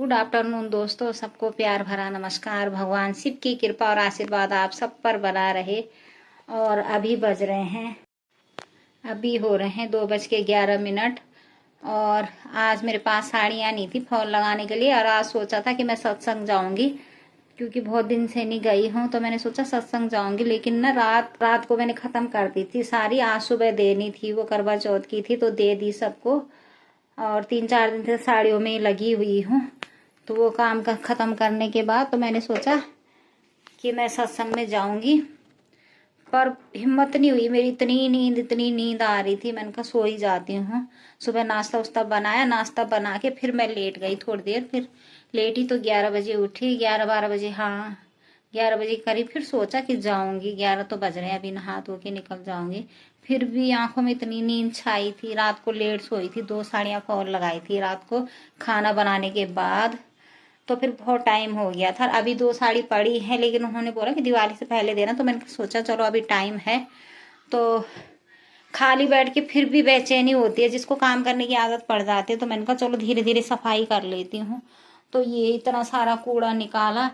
Good afternoon दोस्तों, सबको प्यार भरा नमस्कार। भगवान शिव की कृपा और आशीर्वाद आप सब पर बना रहे। और अभी बज रहे हैं, अभी हो रहे हैं 2:11। और आज मेरे पास साड़ियाँ नहीं थी फॉल लगाने के लिए। और आज सोचा था कि मैं सत्संग जाऊंगी, क्योंकि बहुत दिन से नहीं गई हूँ, तो मैंने सोचा सत्संग जाऊंगी। लेकिन ना रात को मैंने ख़त्म कर दी थी सारी। आज सुबह देनी थी, वो करवा चौथ की थी, तो दे दी सबको। और 3-4 दिन से साड़ियों में लगी हुई हूँ। तो वो काम का ख़त्म करने के बाद तो मैंने सोचा कि मैं सत्संग में जाऊंगी, पर हिम्मत नहीं हुई मेरी। इतनी नींद आ रही थी, मैंने कहा सो ही जाती हूँ। सुबह नाश्ता उस्ता बनाया, नाश्ता बना के फिर मैं लेट गई थोड़ी देर। फिर लेटी तो 11 बजे उठी, 11-12 बजे, हाँ 11 बजे करीब। फिर सोचा कि जाऊंगी, 11 तो बज रहे हैं, अभी नहा धो के निकल जाऊंगी। फिर भी आंखों में इतनी नींद छाई थी। रात को लेट सोई थी, 2 साड़ियाँ फॉल लगाई थी रात को खाना बनाने के बाद। तो फिर बहुत टाइम हो गया था। अभी 2 साड़ी पड़ी है, लेकिन उन्होंने बोला कि दिवाली से पहले देना, तो मैंने सोचा चलो अभी टाइम है। तो खाली बैठ के फिर भी बेचैनी होती है, जिसको काम करने की आदत पड़ जाती है। तो मैंने कहा चलो धीरे धीरे सफाई कर लेती हूँ। तो ये इतना सारा कूड़ा निकाला,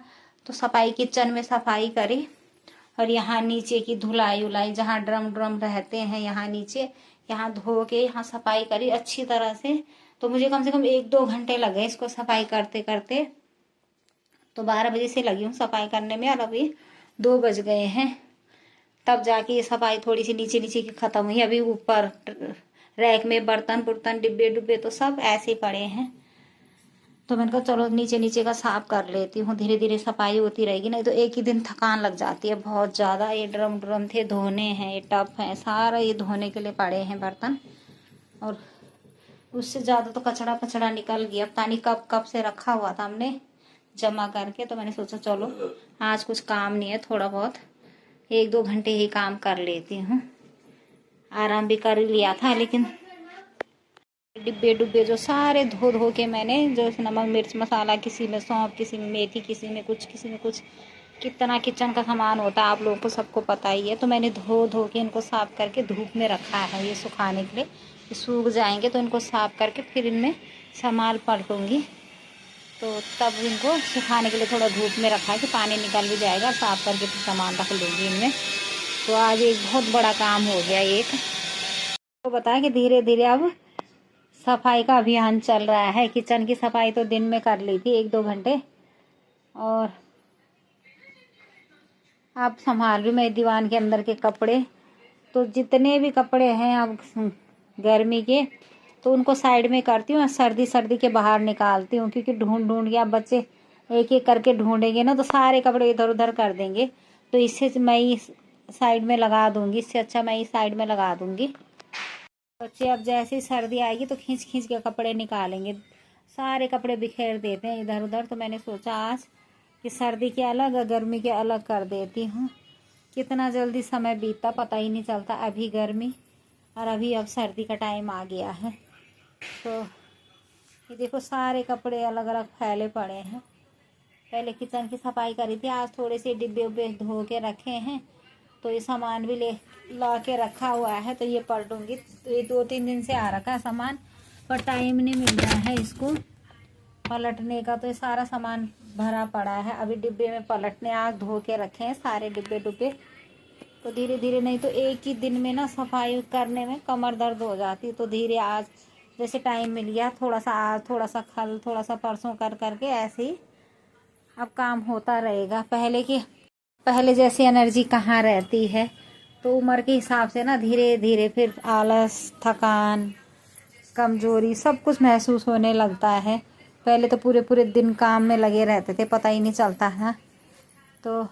तो सफाई, किचन में सफाई करी। और यहाँ नीचे की धुलाई उलाई, जहाँ ड्रम ड्रम रहते हैं यहाँ नीचे, यहाँ धो के यहाँ सफाई करी अच्छी तरह से। तो मुझे कम से कम 1-2 घंटे लगे इसको सफाई करते करते। तो 12 बजे से लगी हूँ सफाई करने में, और अभी 2 बज गए हैं। तब जाके ये सफाई थोड़ी सी नीचे नीचे की खत्म हुई। अभी ऊपर रैक में बर्तन बुर्तन डिब्बे डुब्बे तो सब ऐसे ही पड़े हैं। तो मैंने कहा चलो नीचे नीचे का साफ कर लेती हूँ, धीरे धीरे सफाई होती रहेगी। नहीं तो एक ही दिन थकान लग जाती है बहुत ज़्यादा। ये ड्रम ड्रम थे धोने हैं, ये टब है, सारा ये धोने के लिए पड़े हैं बर्तन। और उससे ज़्यादा तो कचड़ा पचड़ा निकल गया। पता नहीं कब कब से रखा हुआ था हमने जमा करके। तो मैंने सोचा चलो आज कुछ काम नहीं है, थोड़ा बहुत 1-2 घंटे ही काम कर लेती हूँ। आराम भी कर लिया था, लेकिन डिब्बे डुब्बे जो सारे धो धो के मैंने, जो नमक मिर्च मसाला, किसी में सौंफ, किसी में मेथी, किसी में कुछ, किसी में कुछ, कितना किचन का सामान होता है आप लोगों को सबको पता ही है। तो मैंने धो धो के इनको साफ करके धूप में रखा है, ये सुखाने के लिए। सूख जाएंगे तो इनको साफ करके फिर इनमें सामान पलटूंगी। तो तब इनको सुखाने के लिए थोड़ा धूप में रखा है कि पानी निकल भी जाएगा। साफ करके फिर सामान रख लूँगी इनमें। तो आज एक बहुत बड़ा काम हो गया एक। तो बताया कि धीरे धीरे अब सफाई का अभियान चल रहा है। किचन की सफाई तो दिन में कर ली थी 1-2 घंटे। और अब संभाल रही मैं दीवान के अंदर के कपड़े। तो जितने भी कपड़े हैं अब गर्मी के, तो उनको साइड में करती हूँ। सर्दी सर्दी के बाहर निकालती हूँ, क्योंकि ढूंढ ढूंढ के अब बच्चे एक एक करके ढूंढेंगे ना, तो सारे कपड़े इधर उधर कर देंगे। तो इससे मैं ही साइड में लगा दूंगी, इससे अच्छा मैं ही साइड में लगा दूंगी। बच्चे अब जैसे ही सर्दी आएगी तो खींच खींच के कपड़े निकालेंगे, सारे कपड़े बिखेर देते हैं इधर उधर। तो मैंने सोचा आज कि सर्दी के अलग और गर्मी के अलग कर देती हूँ। कितना जल्दी समय बीतता पता ही नहीं चलता। अभी गर्मी और अभी अब सर्दी का टाइम आ गया है। तो ये देखो सारे कपड़े अलग अलग फैले पड़े हैं। पहले किचन की सफाई करी थी, आज थोड़े से डिब्बे उब्बे धो के रखे हैं। तो ये सामान भी ला के रखा हुआ है, तो ये पलटूंगी। तो ये 2-3 दिन से आ रखा है सामान, पर टाइम नहीं मिल रहा है इसको पलटने का। तो ये सारा सामान भरा पड़ा है। अभी डिब्बे में पलटने आज धो के रखे हैं सारे डिब्बे डुब्बे। तो धीरे धीरे, नहीं तो एक ही दिन में ना सफाई करने में कमर दर्द हो जाती। तो धीरे आज जैसे टाइम मिल गया, थोड़ा सा आज, थोड़ा सा कल, थोड़ा सा परसों कर करके ऐसे ही अब काम होता रहेगा। पहले जैसी एनर्जी कहाँ रहती है। तो उम्र के हिसाब से ना धीरे धीरे फिर आलस, थकान, कमजोरी सब कुछ महसूस होने लगता है। पहले तो पूरे पूरे दिन काम में लगे रहते थे, पता ही नहीं चलता है। तो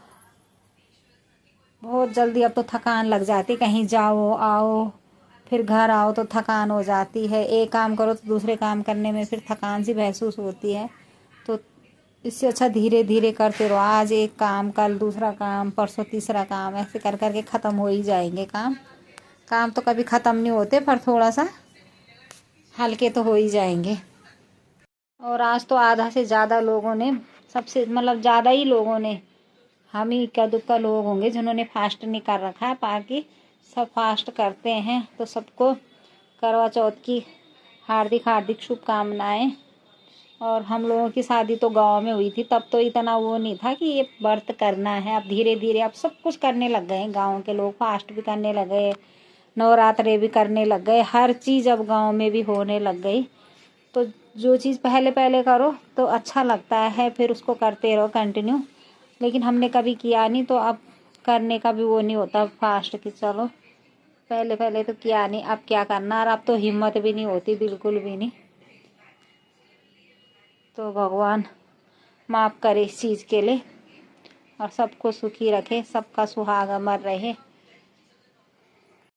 बहुत जल्दी अब तो थकान लग जाती, कहीं जाओ आओ फिर घर आओ तो थकान हो जाती है। एक काम करो तो दूसरे काम करने में फिर थकान सी महसूस होती है। तो इससे अच्छा धीरे धीरे करते रहो। आज एक काम, कल दूसरा काम, परसों तीसरा काम, ऐसे कर करके ख़त्म हो ही जाएंगे काम तो कभी ख़त्म नहीं होते, पर थोड़ा सा हल्के तो हो ही जाएंगे। और आज तो आधा से ज़्यादा लोगों ने, सबसे मतलब ज़्यादा ही लोगों ने, हम ही इक्का दुक्का लोग होंगे जिन्होंने फास्ट नहीं कर रखा है। बाकी सब फास्ट करते हैं। तो सबको करवा चौथ की हार्दिक हार्दिक शुभकामनाएं। और हम लोगों की शादी तो गांव में हुई थी, तब तो इतना वो नहीं था कि ये व्रत करना है। अब धीरे धीरे अब सब कुछ करने लग गए हैं गाँव के लोग, फास्ट भी करने लग गए, नवरात्रे भी करने लग गए, हर चीज़ अब गाँव में भी होने लग गई। तो जो चीज़ पहले पहले करो तो अच्छा लगता है, फिर उसको करते रहो कंटिन्यू। लेकिन हमने कभी किया नहीं, तो अब करने का भी वो नहीं होता फास्ट कि चलो, पहले पहले तो किया नहीं, अब क्या करना। और अब तो हिम्मत भी नहीं होती, बिल्कुल भी नहीं। तो भगवान माफ़ करे इस चीज़ के लिए, और सबको सुखी रखे, सबका सुहाग अमर रहे।